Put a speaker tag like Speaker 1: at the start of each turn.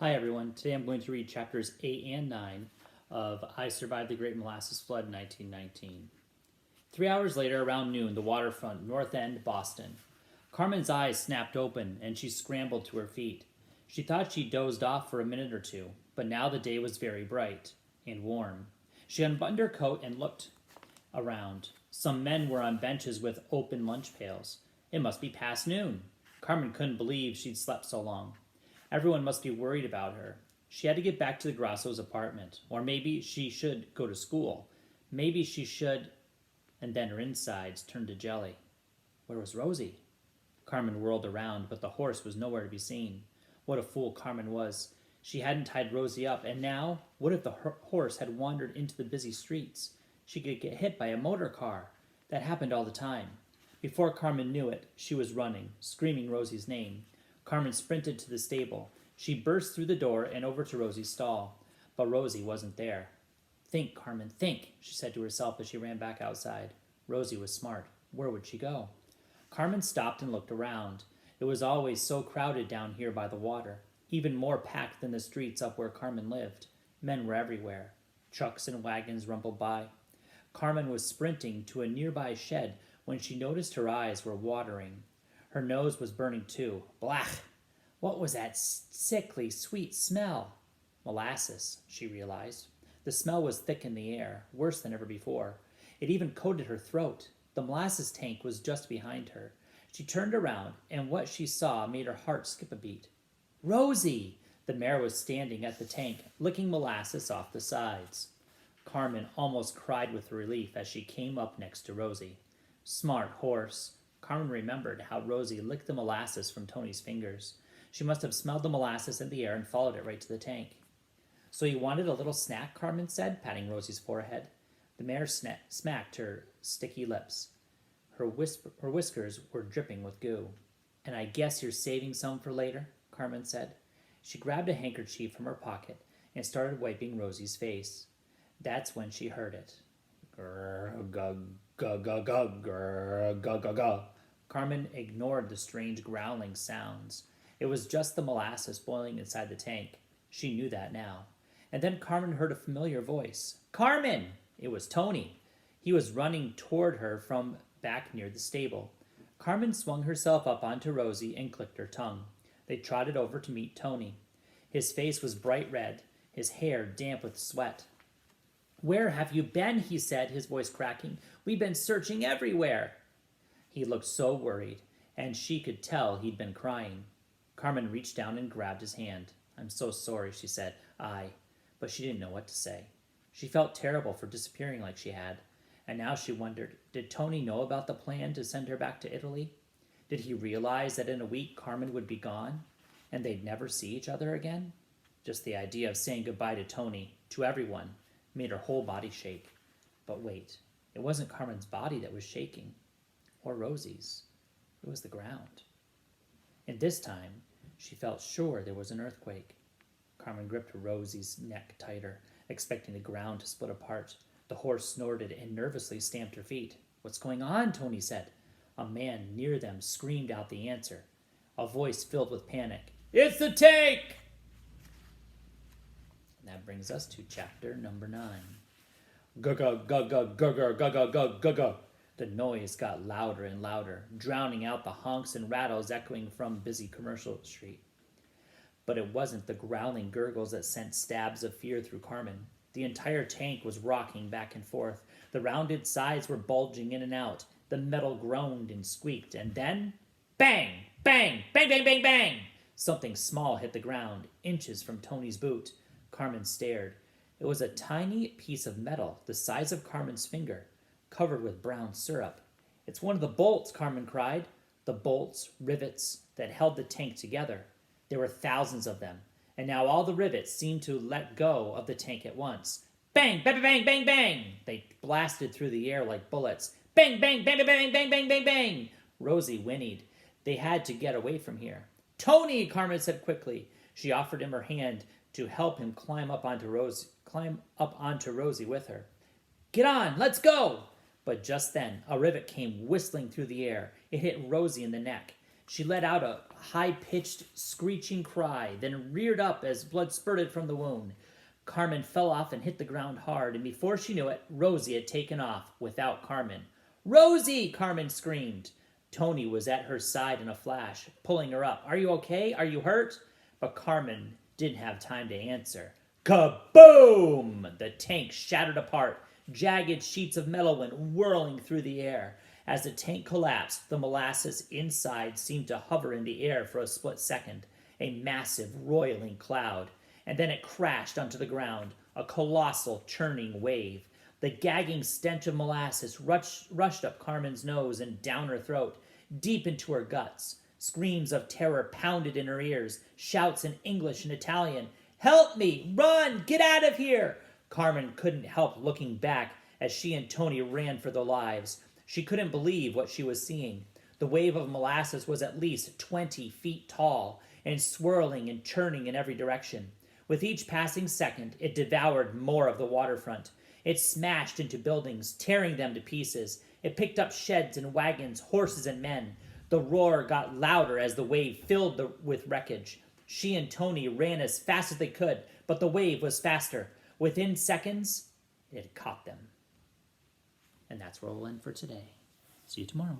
Speaker 1: Hi everyone. Today I'm going to read chapters 8 and 9 of I Survived the Great Molasses Flood in 1919. 3 hours later, around noon, the waterfront, North End, Boston. Carmen's eyes snapped open and she scrambled to her feet. She thought she'd dozed off for a minute or two, but now the day was very bright and warm. She unbuttoned her coat and looked around. Some men were on benches with open lunch pails. It must be past noon. Carmen couldn't believe she'd slept so long. Everyone must be worried about her. She had to get back to the Grasso's apartment. Or maybe she should go to school. Maybe she should. And then her insides turned to jelly. Where was Rosie? Carmen whirled around, but the horse was nowhere to be seen. What a fool Carmen was. She hadn't tied Rosie up, and now, what if the horse had wandered into the busy streets? She could get hit by a motor car. That happened all the time. Before Carmen knew it, she was running, screaming Rosie's name. Carmen sprinted to the stable. She burst through the door and over to Rosie's stall. But Rosie wasn't there. Think, Carmen, think, she said to herself as she ran back outside. Rosie was smart. Where would she go? Carmen stopped and looked around. It was always so crowded down here by the water, even more packed than the streets up where Carmen lived. Men were everywhere. Trucks and wagons rumbled by. Carmen was sprinting to a nearby shed when she noticed her eyes were watering. Her nose was burning too. Blach! What was that sickly, sweet smell? Molasses, she realized. The smell was thick in the air, worse than ever before. It even coated her throat. The molasses tank was just behind her. She turned around, and what she saw made her heart skip a beat. Rosie! The mare was standing at the tank, licking molasses off the sides. Carmen almost cried with relief as she came up next to Rosie. Smart horse. Carmen remembered how Rosie licked the molasses from Tony's fingers. She must have smelled the molasses in the air and followed it right to the tank. So you wanted a little snack, Carmen said, patting Rosie's forehead. The mare smacked her sticky lips. Her whiskers were dripping with goo. And I guess you're saving some for later, Carmen said. She grabbed a handkerchief from her pocket and started wiping Rosie's face. That's when she heard it. Grr, gug, gug, gug, gug, grr, gug, gug, gug. Carmen ignored the strange growling sounds. It was just the molasses boiling inside the tank. She knew that now. And then Carmen heard a familiar voice. Carmen! It was Tony. He was running toward her from back near the stable. Carmen swung herself up onto Rosie and clicked her tongue. They trotted over to meet Tony. His face was bright red, his hair damp with sweat. Where have you been? He said, his voice cracking. We've been searching everywhere. He looked so worried, and she could tell he'd been crying. Carmen reached down and grabbed his hand. I'm so sorry, she said. But she didn't know what to say. She felt terrible for disappearing like she had, and now she wondered, did Tony know about the plan to send her back to Italy? Did he realize that in a week Carmen would be gone, and they'd never see each other again? Just the idea of saying goodbye to Tony, to everyone, made her whole body shake. But wait, it wasn't Carmen's body that was shaking, or Rosie's. It was the ground. And this time, she felt sure there was an earthquake. Carmen gripped Rosie's neck tighter, expecting the ground to split apart. The horse snorted and nervously stamped her feet. What's going on? Tony said. A man near them screamed out the answer, a voice filled with panic. It's the tank! And that brings us to chapter number 9. Gugga, gugga, gugga, gugga, gugga, gugga. The noise got louder and louder, drowning out the honks and rattles echoing from busy Commercial Street. But it wasn't the growling gurgles that sent stabs of fear through Carmen. The entire tank was rocking back and forth. The rounded sides were bulging in and out. The metal groaned and squeaked, and then, bang, bang, bang, bang, bang, bang! Something small hit the ground, inches from Tony's boot. Carmen stared. It was a tiny piece of metal, the size of Carmen's finger, covered with brown syrup. It's one of the bolts, Carmen cried. The bolts, rivets, that held the tank together. There were thousands of them, and now all the rivets seemed to let go of the tank at once. Bang, bang, bang, bang, bang! They blasted through the air like bullets. Bang, bang, bang, bang, bang, bang, bang, bang, bang! Rosie whinnied. They had to get away from here. Tony, Carmen said quickly. She offered him her hand to help him climb up onto Rosie with her. Get on, let's go! But just then, a rivet came whistling through the air. It hit Rosie in the neck. She let out a high-pitched, screeching cry, then reared up as blood spurted from the wound. Carmen fell off and hit the ground hard, and before she knew it, Rosie had taken off without Carmen. "Rosie!" Carmen screamed. Tony was at her side in a flash, pulling her up. "Are you okay? Are you hurt?" But Carmen didn't have time to answer. Kaboom! The tank shattered apart. Jagged sheets of metal went whirling through the air. As the tank collapsed, the molasses inside seemed to hover in the air for a split second, a massive, roiling cloud. And then it crashed onto the ground, a colossal, churning wave. The gagging stench of molasses rushed up Carmen's nose and down her throat, deep into her guts. Screams of terror pounded in her ears, shouts in English and Italian. "Help me! Run! Get out of here!" Carmen couldn't help looking back as she and Tony ran for their lives. She couldn't believe what she was seeing. The wave of molasses was at least 20 feet tall and swirling and churning in every direction. With each passing second, it devoured more of the waterfront. It smashed into buildings, tearing them to pieces. It picked up sheds and wagons, horses and men. The roar got louder as the wave filled with wreckage. She and Tony ran as fast as they could, but the wave was faster. Within seconds, it caught them. And that's where we'll end for today. See you tomorrow.